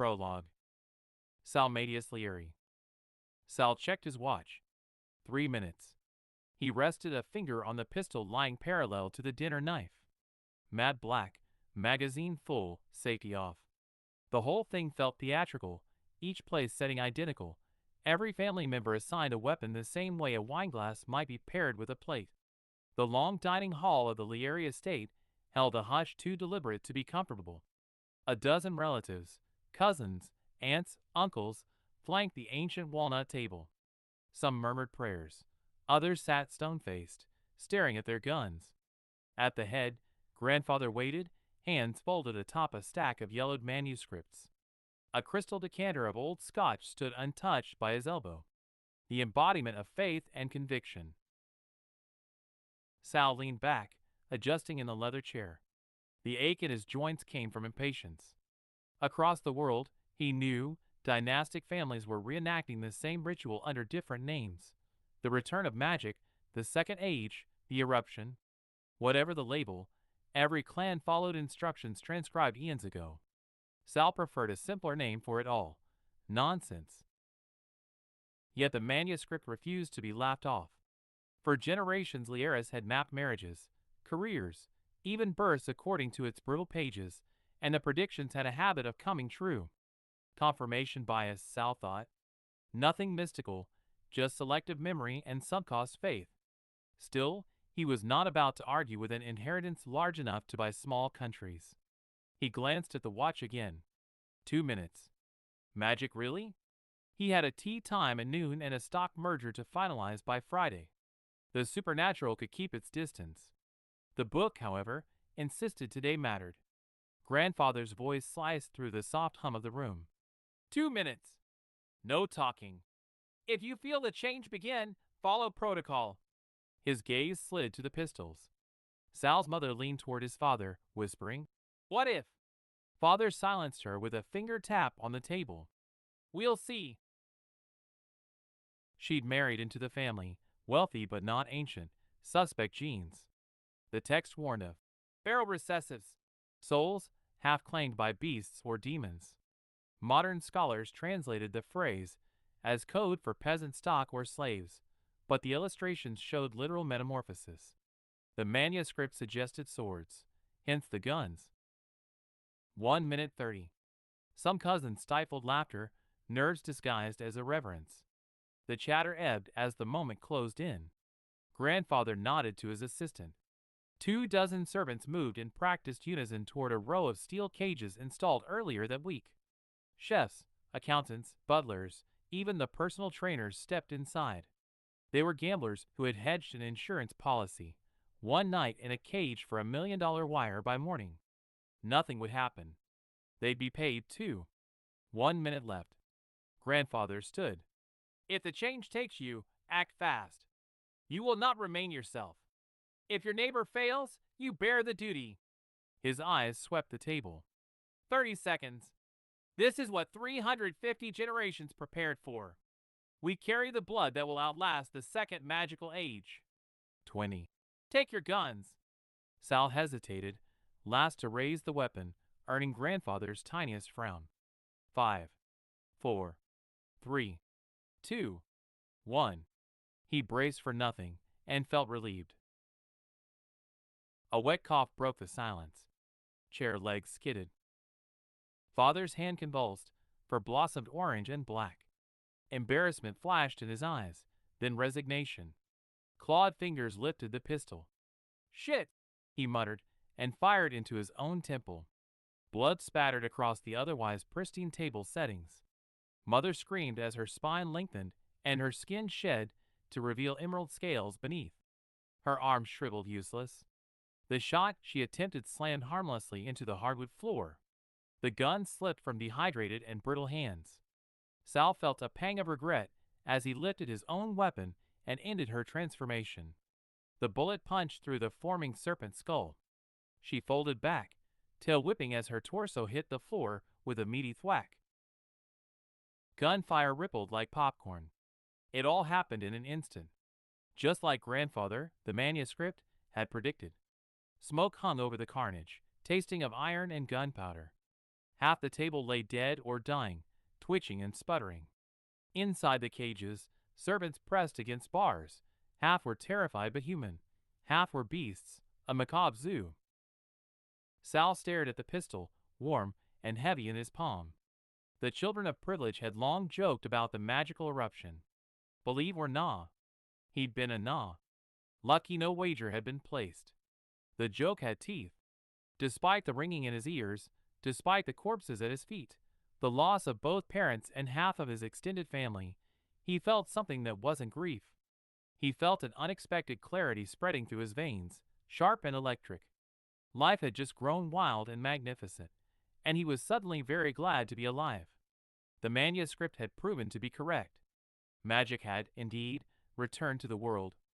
Prologue. Salmadius Leary. Sal checked his watch. 3 minutes. He rested a finger on the pistol lying parallel to the dinner knife. Matte black, magazine full, safety off. The whole thing felt theatrical, each place setting identical, every family member assigned a weapon the same way a wineglass might be paired with a plate. The long dining hall of the Leary estate held a hush too deliberate to be comfortable. A dozen relatives, cousins, aunts, uncles, flanked the ancient walnut table. Some murmured prayers. Others sat stone-faced, staring at their guns. At the head, grandfather waited, hands folded atop a stack of yellowed manuscripts. A crystal decanter of old scotch stood untouched by his elbow, the embodiment of faith and conviction. Sal leaned back, adjusting in the leather chair. The ache in his joints came from impatience. Across the world, he knew, dynastic families were reenacting the same ritual under different names. The return of magic, the Second Age, the eruption. Whatever the label, every clan followed instructions transcribed eons ago. Sal preferred a simpler name for it all: nonsense. Yet the manuscript refused to be laughed off. For generations Lieras had mapped marriages, careers, even births according to its brutal pages, and the predictions had a habit of coming true. Confirmation bias, Sal thought. Nothing mystical, just selective memory and subconscious faith. Still, he was not about to argue with an inheritance large enough to buy small countries. He glanced at the watch again. 2 minutes. Magic, really? He had a tea time at noon and a stock merger to finalize by Friday. The supernatural could keep its distance. The book, however, insisted today mattered. Grandfather's voice sliced through the soft hum of the room. 2 minutes. No talking. If you feel the change begin, follow protocol. His gaze slid to the pistols. Sal's mother leaned toward his father, whispering, "What if?" Father silenced her with a finger tap on the table. "We'll see." She'd married into the family, wealthy but not ancient, suspect genes. The text warned of feral recessives, souls half claimed by beasts or demons. Modern scholars translated the phrase as code for peasant stock or slaves, but the illustrations showed literal metamorphosis. The manuscript suggested swords, hence the guns. 1 minute 30. Some cousins stifled laughter, nerves disguised as irreverence. The chatter ebbed as the moment closed in. Grandfather nodded to his assistant. 24 servants moved in practiced unison toward a row of steel cages installed earlier that week. Chefs, accountants, butlers, even the personal trainers stepped inside. They were gamblers who had hedged an insurance policy. One night in a cage for $1 million wire by morning. Nothing would happen. They'd be paid too. 1 minute left. Grandfather stood. "If the change takes you, act fast. You will not remain yourself. If your neighbor fails, you bear the duty." His eyes swept the table. 30 seconds. This is what 350 generations prepared for. We carry the blood that will outlast the second magical age. 20. Take your guns. Sal hesitated, last to raise the weapon, earning grandfather's tiniest frown. 5, 4, 3, 2, 1. He braced for nothing and felt relieved. A wet cough broke the silence. Chair legs skidded. Father's hand convulsed, for blossomed orange and black. Embarrassment flashed in his eyes, then resignation. Clawed fingers lifted the pistol. "Shit!" he muttered, and fired into his own temple. Blood spattered across the otherwise pristine table settings. Mother screamed as her spine lengthened and her skin shed to reveal emerald scales beneath. Her arms shriveled useless. The shot she attempted slammed harmlessly into the hardwood floor. The gun slipped from dehydrated and brittle hands. Sal felt a pang of regret as he lifted his own weapon and ended her transformation. The bullet punched through the forming serpent skull. She folded back, tail whipping as her torso hit the floor with a meaty thwack. Gunfire rippled like popcorn. It all happened in an instant. Just like grandfather, the manuscript, had predicted. Smoke hung over the carnage, tasting of iron and gunpowder. Half the table lay dead or dying, twitching and sputtering. Inside the cages, servants pressed against bars. Half were terrified but human. Half were beasts, a macabre zoo. Sal stared at the pistol, warm and heavy in his palm. The children of privilege had long joked about the magical eruption. Believe or nah, he'd been a nah. Lucky no wager had been placed. The joke had teeth. Despite the ringing in his ears, despite the corpses at his feet, the loss of both parents and half of his extended family, he felt something that wasn't grief. He felt an unexpected clarity spreading through his veins, sharp and electric. Life had just grown wild and magnificent, and he was suddenly very glad to be alive. The manuscript had proven to be correct. Magic had, indeed, returned to the world,